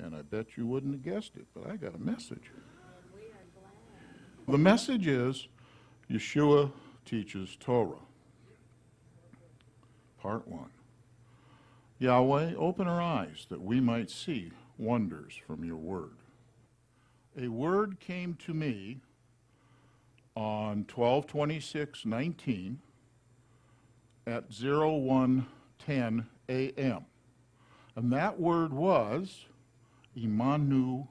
and I bet you wouldn't have guessed it, but I got a message. The message is Yeshua teaches Torah. Part 1. Yahweh, open our eyes that we might see wonders from your word. A word came to me on 12/26/19 at 01:10 a.m. And that word was Immanuel.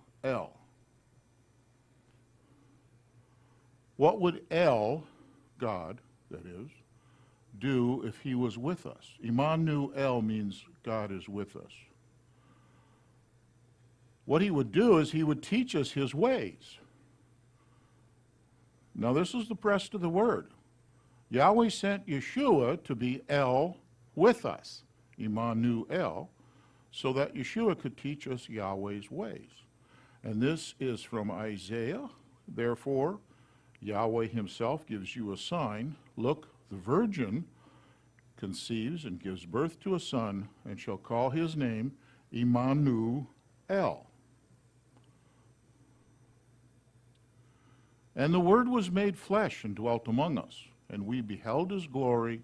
What would El, God, that is, do if he was with us? Immanuel means God is with us. What he would do is he would teach us his ways. Now this is the rest of the word. Yahweh sent Yeshua to be El with us, Immanuel, so that Yeshua could teach us Yahweh's ways. And this is from Isaiah. Therefore, Yahweh himself gives you a sign. Look, the virgin conceives and gives birth to a son, and shall call his name Immanuel. And the Word was made flesh and dwelt among us, and we beheld his glory,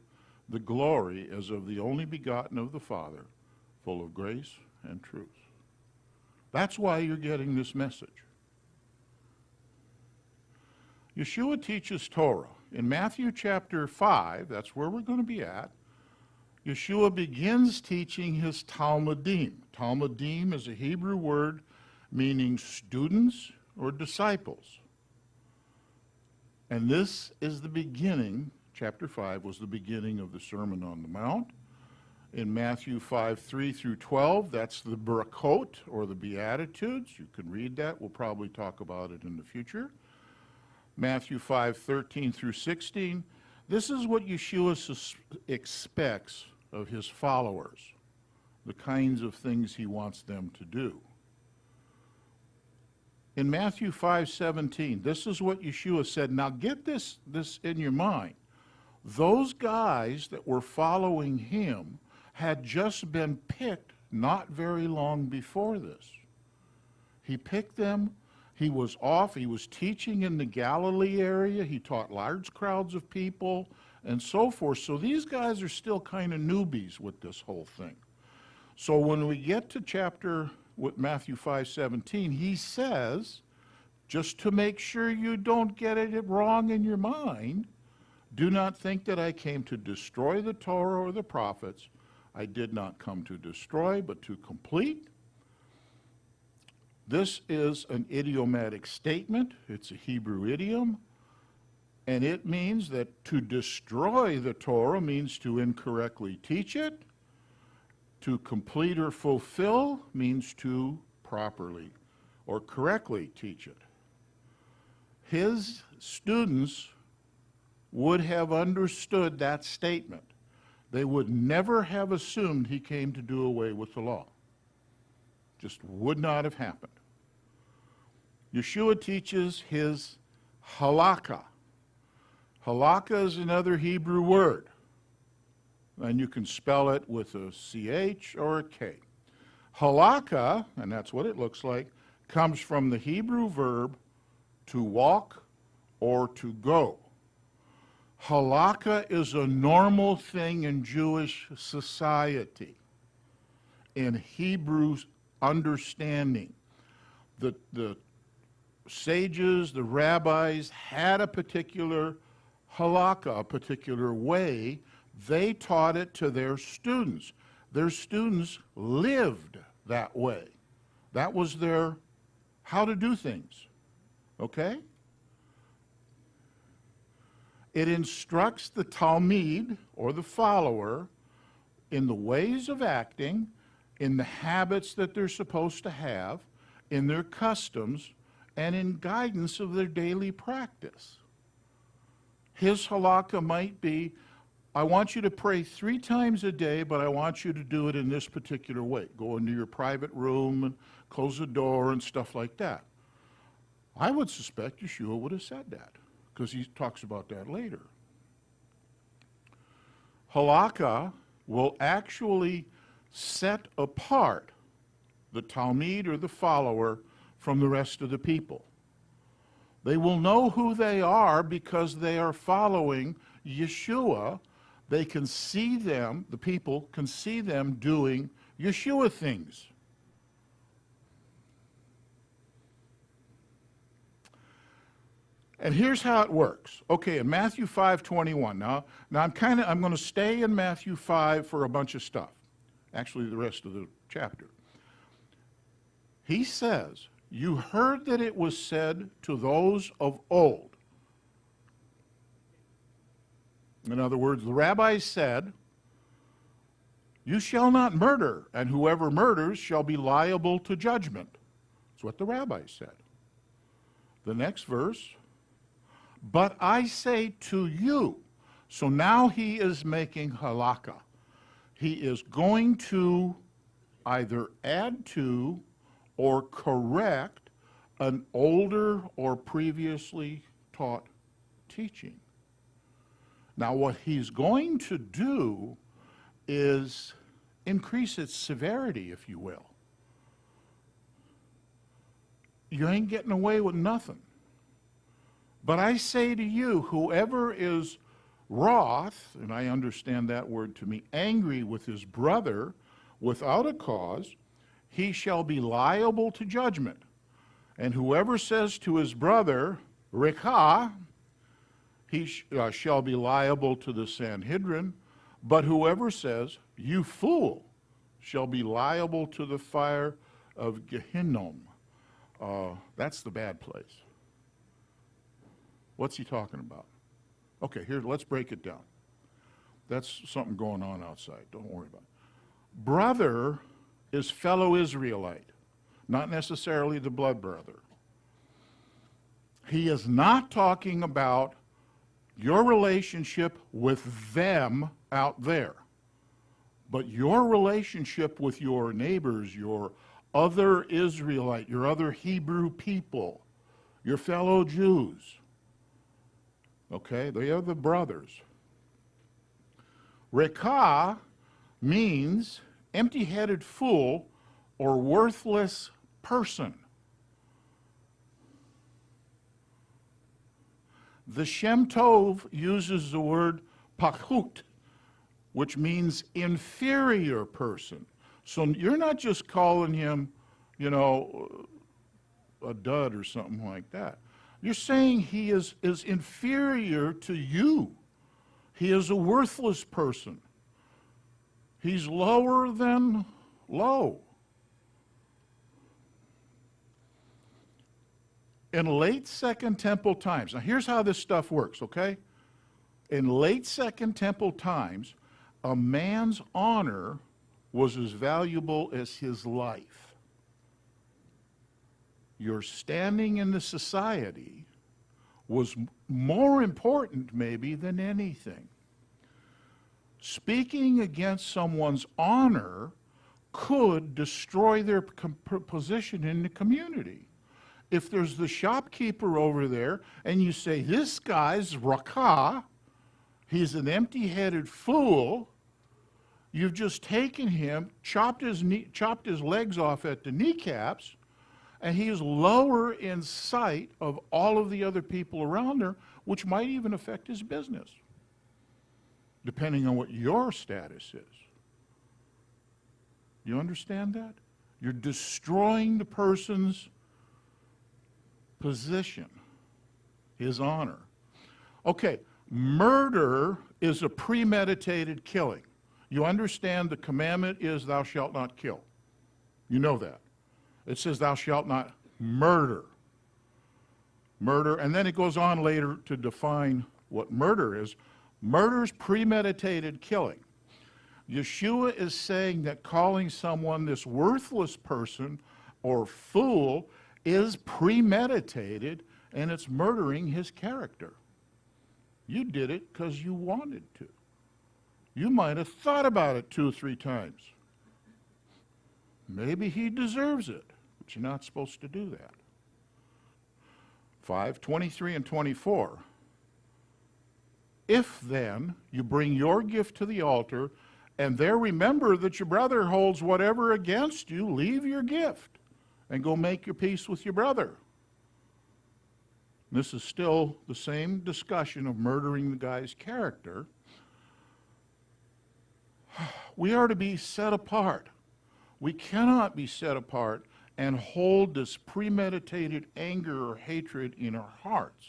the glory as of the only begotten of the Father, full of grace and truth. That's why you're getting this message. Yeshua teaches Torah. In Matthew chapter 5, that's where we're going to be at, Yeshua begins teaching his Talmidim. Talmidim is a Hebrew word meaning students or disciples. And this is the beginning, chapter 5 was the beginning of the Sermon on the Mount. In Matthew 5:3-12, that's the Barakot, or the Beatitudes. You can read that. We'll probably talk about it in the future. Matthew 5:13-16, this is what Yeshua expects of his followers, the kinds of things he wants them to do. In Matthew 5:17, this is what Yeshua said. Now get this in your mind. Those guys that were following him had just been picked not very long before this. He picked them. He was off. He was teaching in the Galilee area. He taught large crowds of people and so forth. So these guys are still kind of newbies with this whole thing. So when we get to chapter with Matthew 5:17, he says, just to make sure you don't get it wrong in your mind, do not think that I came to destroy the Torah or the prophets. I did not come to destroy, but to complete. This is an idiomatic statement. It's a Hebrew idiom. And it means that to destroy the Torah means to incorrectly teach it. To complete or fulfill means to properly or correctly teach it. His students would have understood that statement. They would never have assumed he came to do away with the law. Just would not have happened. Yeshua teaches his halakha. Halakha is another Hebrew word. And you can spell it with a CH or a K. Halakha, and that's what it looks like, comes from the Hebrew verb to walk or to go. Halakha is a normal thing in Jewish society, in Hebrew understanding. The sages, the rabbis had a particular halakha, a particular way. They taught it to their students. Their students lived that way. That was their how to do things. Okay? It instructs the Talmid, or the follower, in the ways of acting, in the habits that they're supposed to have, in their customs, and in guidance of their daily practice. His halakha might be, I want you to pray 3 times a day, but I want you to do it in this particular way. Go into your private room and close the door and stuff like that. I would suspect Yeshua would have said that, because he talks about that later. Halakha will actually set apart the Talmid or the follower, from the rest of the people. They will know who they are because they are following Yeshua. They can see them, the people can see them doing Yeshua things. And here's how it works. Okay, in Matthew 5:21. Now I'm going to stay in Matthew 5 for a bunch of stuff. Actually, the rest of the chapter. He says, "You heard that it was said to those of old." In other words, the rabbis said, "You shall not murder, and whoever murders shall be liable to judgment." That's what the rabbis said. The next verse, "But I say to you," so now he is making halakha. He is going to either add to or correct an older or previously taught teaching. Now, what he's going to do is increase its severity, if you will. You ain't getting away with nothing. "But I say to you, whoever is wroth," and I understand that word to mean angry with his brother without a cause, "he shall be liable to judgment. And whoever says to his brother, Rekah, he shall be liable to the Sanhedrin. But whoever says, you fool, shall be liable to the fire of Gehinnom." That's the bad place. What's he talking about? Okay, here, let's break it down. That's something going on outside. Don't worry about it. Brother is fellow Israelite, not necessarily the blood brother. He is not talking about your relationship with them out there, but your relationship with your neighbors, your other Israelite, your other Hebrew people, your fellow Jews. Okay, they are the brothers. Rekah means empty-headed fool or worthless person. The Shem Tov uses the word pachut, which means inferior person. So you're not just calling him, a dud or something like that. You're saying he is inferior to you. He is a worthless person. He's lower than low. In late Second Temple times, now here's how this stuff works, okay? In late Second Temple times, a man's honor was as valuable as his life. Your standing in the society was more important, maybe, than anything. Speaking against someone's honor could destroy their position in the community. If there's the shopkeeper over there, and you say, this guy's rakah, he's an empty-headed fool, you've just taken him, chopped his legs off at the kneecaps, and he is lower in sight of all of the other people around there, which might even affect his business, depending on what your status is. You understand that? You're destroying the person's position, his honor. Okay, murder is a premeditated killing. You understand the commandment is thou shalt not kill. You know that. It says thou shalt not murder. Murder, and then it goes on later to define what murder is. Murder is premeditated killing. Yeshua is saying that calling someone this worthless person or fool is premeditated, and it's murdering his character. You did it because you wanted to. You might have thought about it 2 or 3 times. Maybe he deserves it, but you're not supposed to do that. 5:23 and 24. If then you bring your gift to the altar, and there remember that your brother holds whatever against you, leave your gift and go make your peace with your brother. This is still the same discussion of murdering the guy's character. We are to be set apart. We cannot be set apart and hold this premeditated anger or hatred in our hearts.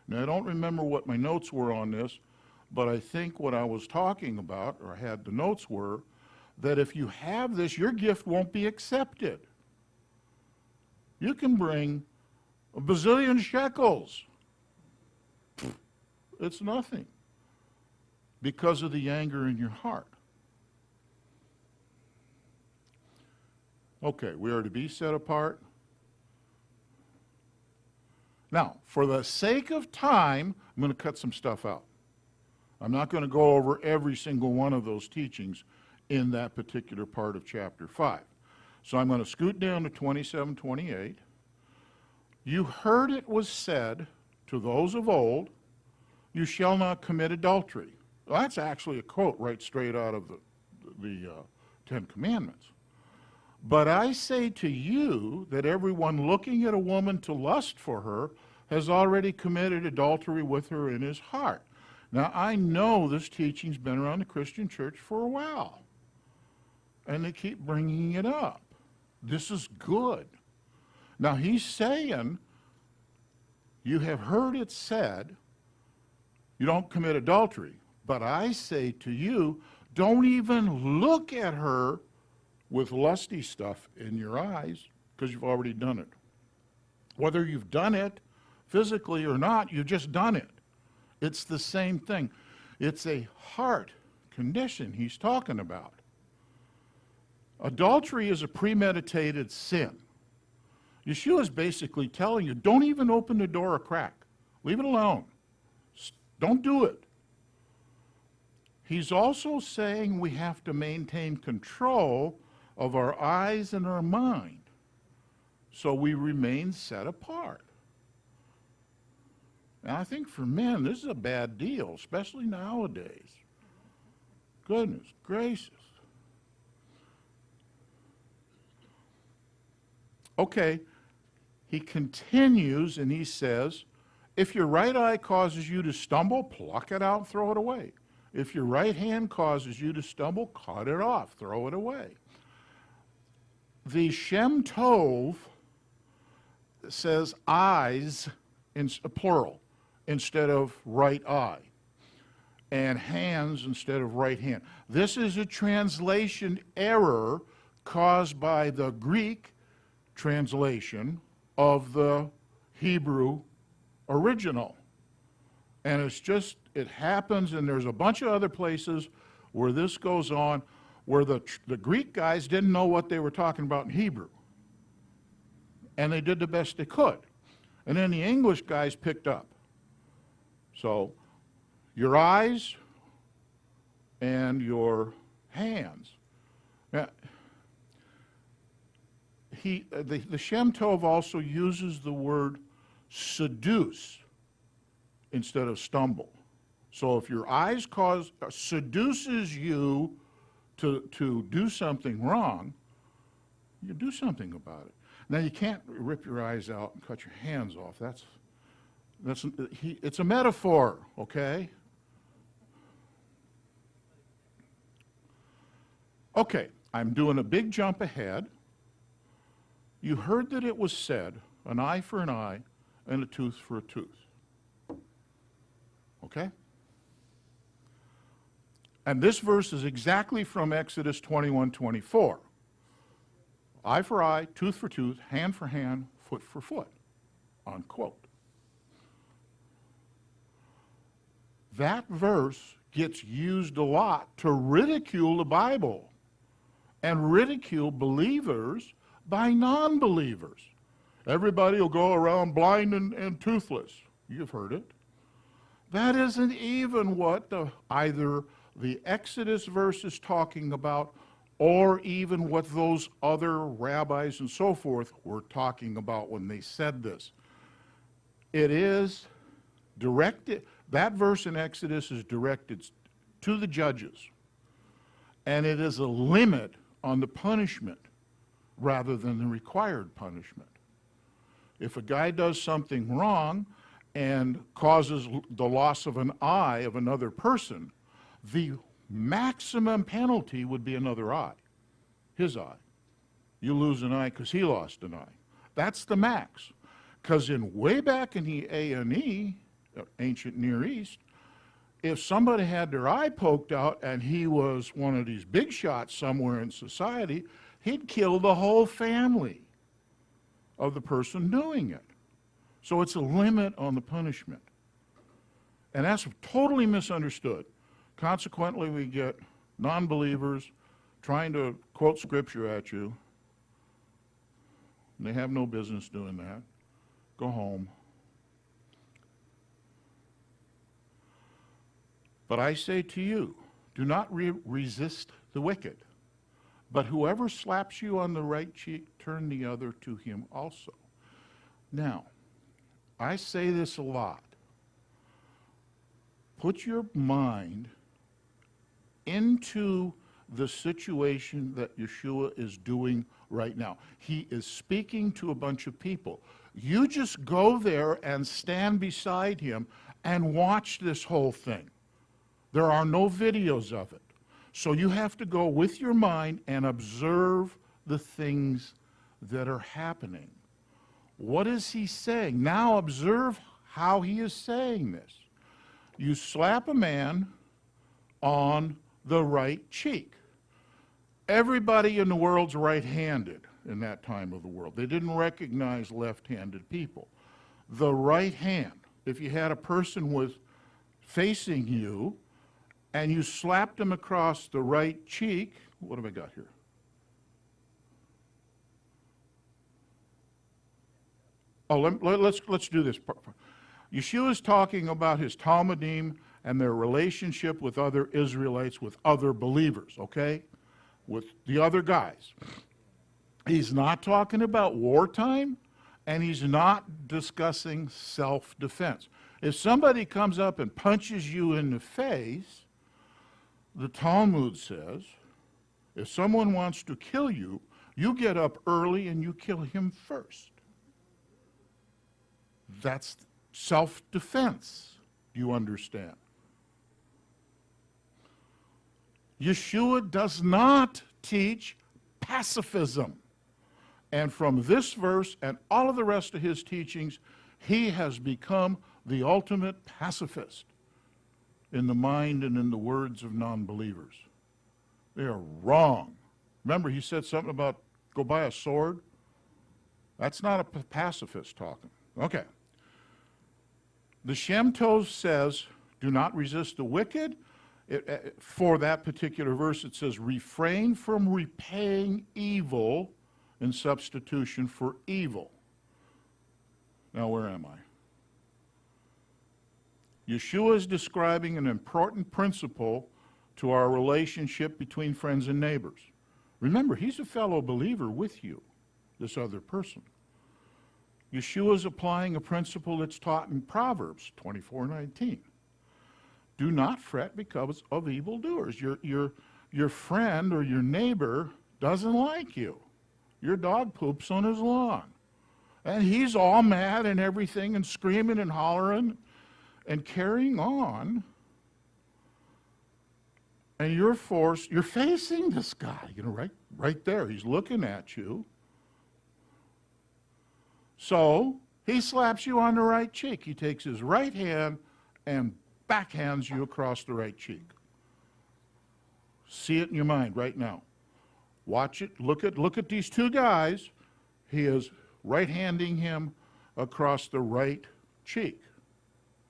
Now, I don't remember what my notes were on this, but I think what I was talking about, or I had the notes were, that if you have this, your gift won't be accepted. You can bring a bazillion shekels. It's nothing because of the anger in your heart. Okay, we are to be set apart. Now, for the sake of time, I'm going to cut some stuff out. I'm not going to go over every single one of those teachings in that particular part of chapter 5. So I'm going to scoot down to 27, 28. You heard it was said to those of old, you shall not commit adultery. Well, that's actually a quote right straight out of the Ten Commandments. But I say to you that everyone looking at a woman to lust for her has already committed adultery with her in his heart. Now, I know this teaching's been around the Christian church for a while, and they keep bringing it up. This is good. Now, he's saying, you have heard it said, you don't commit adultery. But I say to you, don't even look at her with lusty stuff in your eyes, because you've already done it. Whether you've done it physically or not, you've just done it. It's the same thing. It's a heart condition he's talking about. Adultery is a premeditated sin. Yeshua is basically telling you, don't even open the door a crack. Leave it alone. Don't do it. He's also saying we have to maintain control of our eyes and our mind so we remain set apart. And I think for men, this is a bad deal, especially nowadays. Goodness gracious. Okay, he continues and he says, if your right eye causes you to stumble, pluck it out and throw it away. If your right hand causes you to stumble, cut it off, throw it away. The Shem Tov says eyes in plural instead of right eye, and hands instead of right hand. This is a translation error caused by the Greek translation of the Hebrew original. And it's just, it happens, and there's a bunch of other places where this goes on, where the Greek guys didn't know what they were talking about in Hebrew. And they did the best they could. And then the English guys picked up. So, your eyes and your hands. Now, the Shem Tov also uses the word seduce instead of stumble. So if your eyes seduces you to do something wrong, you do something about it. Now you can't rip your eyes out and cut your hands off. It's a metaphor, okay? Okay, I'm doing a big jump ahead. You heard that it was said, an eye for an eye and a tooth for a tooth. Okay? And this verse is exactly from Exodus 21:24. Eye for eye, tooth for tooth, hand for hand, foot for foot, unquote. That verse gets used a lot to ridicule the Bible and ridicule believers by non-believers. Everybody will go around blind and toothless. You've heard it. That isn't even what either the Exodus verse is talking about, or even what those other rabbis and so forth were talking about when they said this. It is directed, that verse in Exodus is directed to the judges. And it is a limit on the punishment rather than the required punishment. If a guy does something wrong and causes the loss of an eye of another person, the maximum penalty would be another eye, his eye. You lose an eye because he lost an eye. That's the max. Because way back in the A&E, ancient Near East, if somebody had their eye poked out and he was one of these big shots somewhere in society, he'd kill the whole family of the person doing it. So it's a limit on the punishment. And that's totally misunderstood. Consequently, we get non-believers trying to quote scripture at you. They have no business doing that. Go home. But I say to you, do not resist the wicked. But whoever slaps you on the right cheek, turn the other to him also. Now, I say this a lot. Put your mind into the situation that Yeshua is doing right now. He is speaking to a bunch of people. You just go there and stand beside him and watch this whole thing. There are no videos of it. So you have to go with your mind and observe the things that are happening. What is he saying? Now observe how he is saying this. You slap a man on the right cheek. Everybody in the world's right-handed in that time of the world. They didn't recognize left-handed people. The right hand, if you had a person facing you, and you slapped him across the right cheek, what have I got here? Oh, let's do this. Yeshua is talking about his Talmidim and their relationship with other Israelites, with other believers, okay? With the other guys. He's not talking about wartime, and he's not discussing self-defense. If somebody comes up and punches you in the face, the Talmud says, if someone wants to kill you, you get up early and you kill him first. That's self-defense. Do you understand? Yeshua does not teach pacifism. And from this verse and all of the rest of his teachings, he has become the ultimate pacifist in the mind and in the words of non-believers. They are wrong. Remember, he said something about go buy a sword? That's not a pacifist talking. Okay. The Shem Tov says, do not resist the wicked. For that particular verse, it says, refrain from repaying evil in substitution for evil. Now, where am I? Yeshua is describing an important principle to our relationship between friends and neighbors. Remember, he's a fellow believer with you, this other person. Yeshua is applying a principle that's taught in Proverbs 24:19. Do not fret because of evildoers. Your friend or your neighbor doesn't like you. Your dog poops on his lawn. And he's all mad and everything and screaming and hollering and carrying on. And you're facing this guy, right there. He's looking at you. So he slaps you on the right cheek. He takes his right hand and backhands you across the right cheek. See it in your mind right now. Watch it. Look at these two guys. He is right-handing him across the right cheek.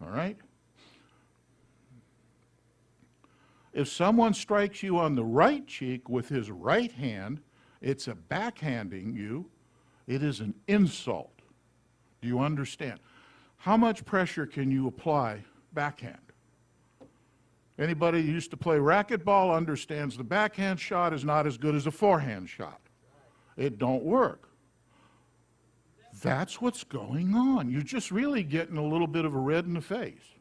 All right? If someone strikes you on the right cheek with his right hand, it's a backhanding you. It is an insult. Do you understand? How much pressure can you apply backhand? Anybody who used to play racquetball understands the backhand shot is not as good as a forehand shot. It don't work. That's what's going on. You're just really getting a little bit of a red in the face.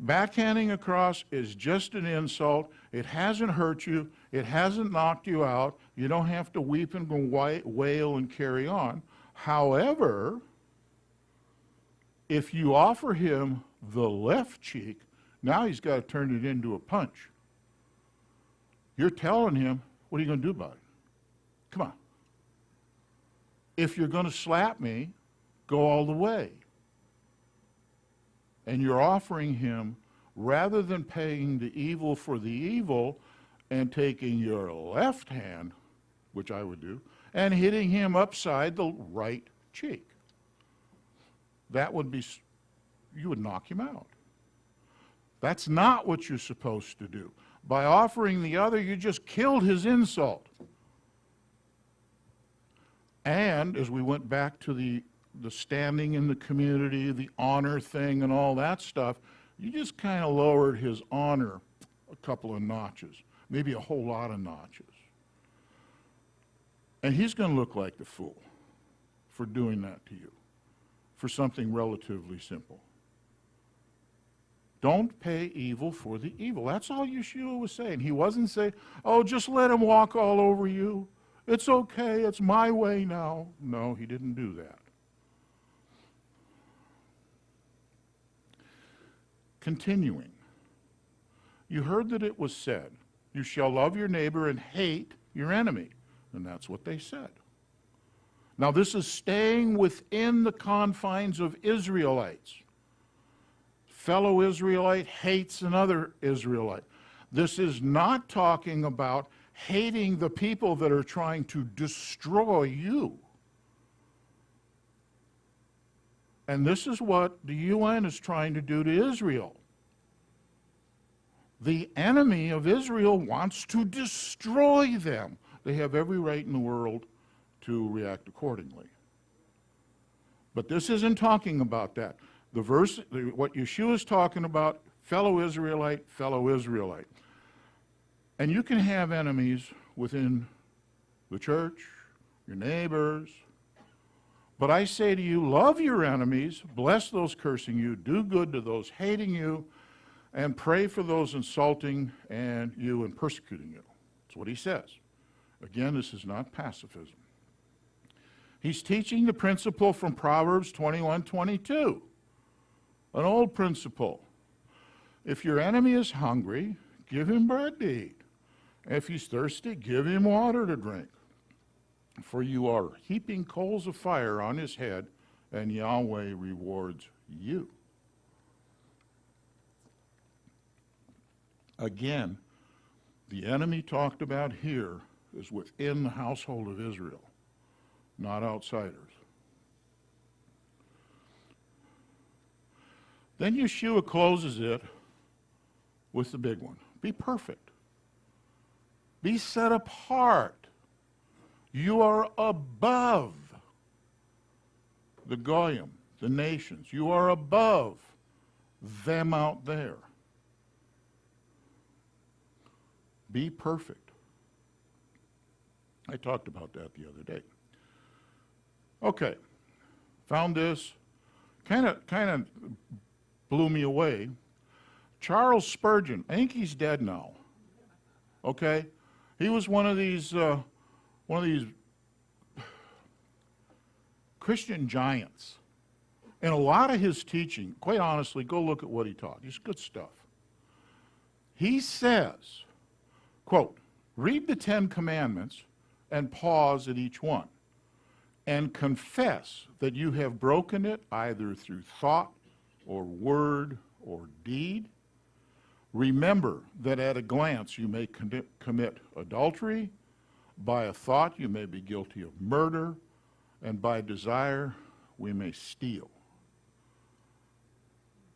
Backhanding a cross is just an insult. It hasn't hurt you. It hasn't knocked you out. You don't have to weep and wail and carry on. However, if you offer him the left cheek, now he's got to turn it into a punch. You're telling him, what are you going to do about it? Come on. If you're going to slap me, go all the way. And you're offering him, rather than paying the evil for the evil and taking your left hand, which I would do, and hitting him upside the right cheek. That would be, you would knock him out. That's not what you're supposed to do. By offering the other, you just killed his insult. And as we went back to the standing in the community, the honor thing and all that stuff, you just kind of lowered his honor a couple of notches, maybe a whole lot of notches. And he's going to look like the fool for doing that to you, for something relatively simple. Don't pay evil for the evil. That's all Yeshua was saying. He wasn't saying, oh, just let him walk all over you. It's okay, it's my way now. No, he didn't do that. Continuing, you heard that it was said, you shall love your neighbor and hate your enemy. And that's what they said. Now this is staying within the confines of Israelites. Fellow Israelite hates another Israelite. This is not talking about hating the people that are trying to destroy you. And this is what the UN is trying to do to Israel. The enemy of Israel wants to destroy them. They have every right in the world to react accordingly. But this isn't talking about that. The verse, what Yeshua is talking about, fellow Israelite, fellow Israelite. And you can have enemies within the church, your neighbors. But I say to you, love your enemies, bless those cursing you, do good to those hating you, and pray for those insulting you and persecuting you. That's what he says. Again, this is not pacifism. He's teaching the principle from Proverbs 21:22, an old principle. If your enemy is hungry, give him bread to eat. If he's thirsty, give him water to drink. For you are heaping coals of fire on his head, and Yahweh rewards you. Again, the enemy talked about here is within the household of Israel, not outsiders. Then Yeshua closes it with the big one. Be perfect. Be set apart. You are above the Goyim, the nations. You are above them out there. Be perfect. I talked about that the other day. Okay, found this, kind of blew me away. Charles Spurgeon, I think he's dead now. Okay, he was one of these Christian giants. And a lot of his teaching, quite honestly, go look at what he taught. It's good stuff. He says, quote, read the 10 Commandments and pause at each one and confess that you have broken it either through thought or word or deed. Remember that at a glance you may commit adultery, by a thought you may be guilty of murder, and by desire we may steal.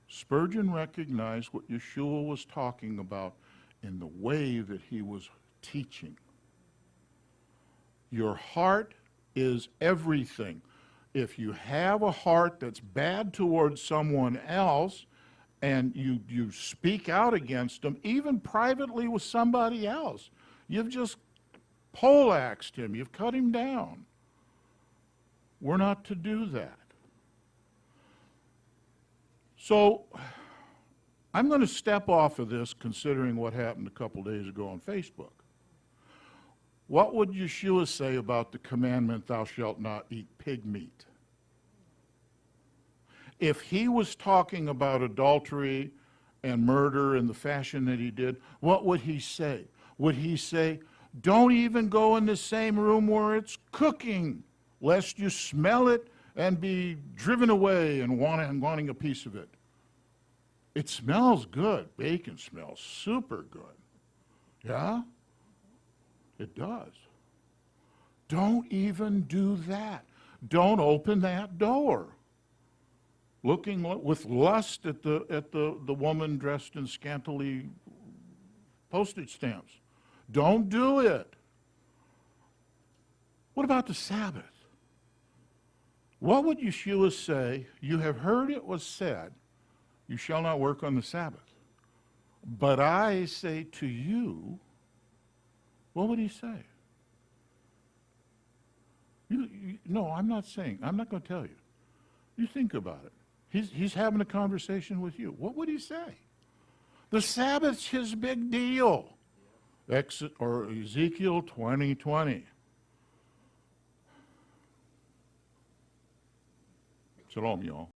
Spurgeon recognized what Yeshua was talking about in the way that he was teaching. Your heart is everything. If you have a heart that's bad towards someone else and you speak out against them, even privately with somebody else, you've just poleaxed him, you've cut him down. We're not to do that. So, I'm going to step off of this considering what happened a couple days ago on Facebook. What would Yeshua say about the commandment, thou shalt not eat pig meat? If he was talking about adultery and murder in the fashion that he did, what would he say? Would he say, don't even go in the same room where it's cooking, lest you smell it and be driven away and wanting a piece of it? It smells good. Bacon smells super good. Yeah? It does. Don't even do that. Don't open that door. Looking with lust at the woman dressed in scantily postage stamps. Don't do it. What about the Sabbath? What would Yeshua say? You have heard it was said, you shall not work on the Sabbath. But I say to you, what would he say? No, I'm not going to tell you. You think about it. He's having a conversation with you. What would he say? The Sabbath's his big deal. Ezekiel 20:20. Shalom, y'all.